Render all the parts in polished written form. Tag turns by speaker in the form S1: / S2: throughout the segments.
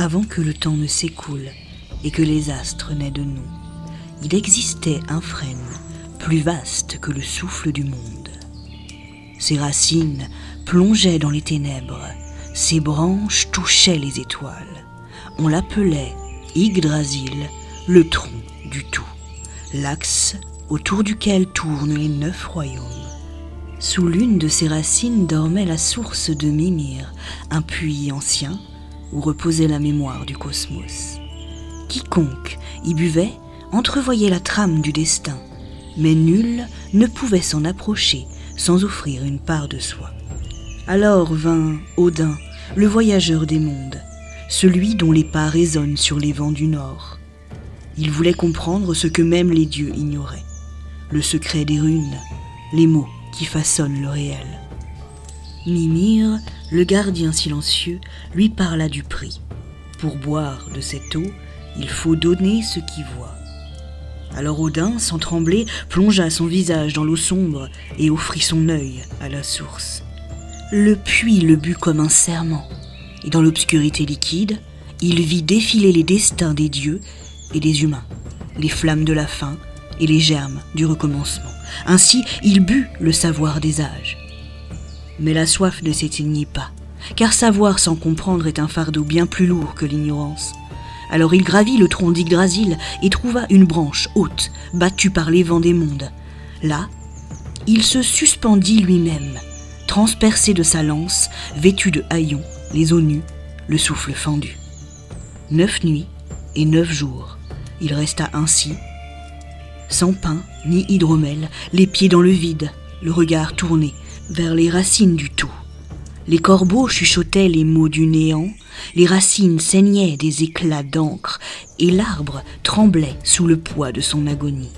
S1: Avant que le temps ne s'écoule et que les astres n'aient de nom, il existait un frêne plus vaste que le souffle du monde. Ses racines plongeaient dans les ténèbres, ses branches touchaient les étoiles. On l'appelait Yggdrasil, le tronc du tout, l'axe autour duquel tournent les 9 royaumes. Sous l'une de ses racines dormait la source de Mimir, un puits ancien où reposait la mémoire du cosmos. Quiconque y buvait entrevoyait la trame du destin, mais nul ne pouvait s'en approcher sans offrir une part de soi. Alors vint Odin, le voyageur des mondes, celui dont les pas résonnent sur les vents du nord. Il voulait comprendre ce que même les dieux ignoraient, le secret des runes, les mots qui façonnent le réel. Mimir, le gardien silencieux, lui parla du prix. Pour boire de cette eau, il faut donner ce qui voit. Alors Odin, sans trembler, plongea son visage dans l'eau sombre et offrit son œil à la source. Le puits le but comme un serment, et dans l'obscurité liquide, il vit défiler les destins des dieux et des humains, les flammes de la fin et les germes du recommencement. Ainsi, il but le savoir des âges. Mais la soif ne s'éteignit pas, car savoir sans comprendre est un fardeau bien plus lourd que l'ignorance. Alors il gravit le tronc d'Yggdrasil et trouva une branche haute, battue par les vents des mondes. Là, il se suspendit lui-même, transpercé de sa lance, vêtu de haillons, les os nus, le souffle fendu. 9 nuits et 9 jours, il resta ainsi, sans pain ni hydromel, les pieds dans le vide, le regard tourné vers les racines du tout. Les corbeaux chuchotaient les mots du néant, les racines saignaient des éclats d'encre, et l'arbre tremblait sous le poids de son agonie.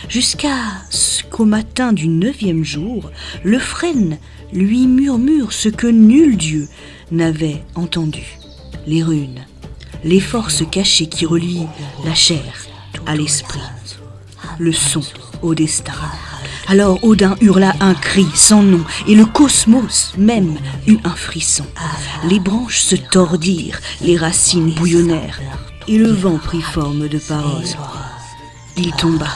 S1: Jusqu'à ce qu'au matin du 9e jour, le frêne lui murmure ce que nul dieu n'avait entendu. Les runes, les forces cachées qui relient la chair à l'esprit, le son au destin. Alors Odin hurla un cri sans nom, et le cosmos même eut un frisson. Les branches se tordirent, les racines bouillonnèrent, et le vent prit forme de parole. Il tomba,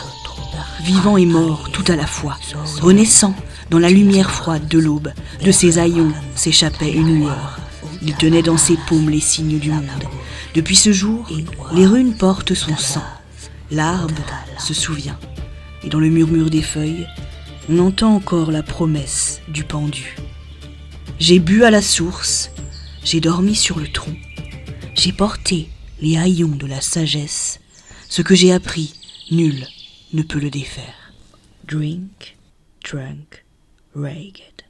S1: vivant et mort tout à la fois, renaissant dans la lumière froide de l'aube. De ses haillons s'échappait une lueur. Il tenait dans ses paumes les signes du monde. Depuis ce jour, les runes portent son sang. L'arbre se souvient. Et dans le murmure des feuilles, on entend encore la promesse du pendu. J'ai bu à la source, j'ai dormi sur le tronc, j'ai porté les haillons de la sagesse. Ce que j'ai appris, nul ne peut le défaire. Drink, drunk, ragged.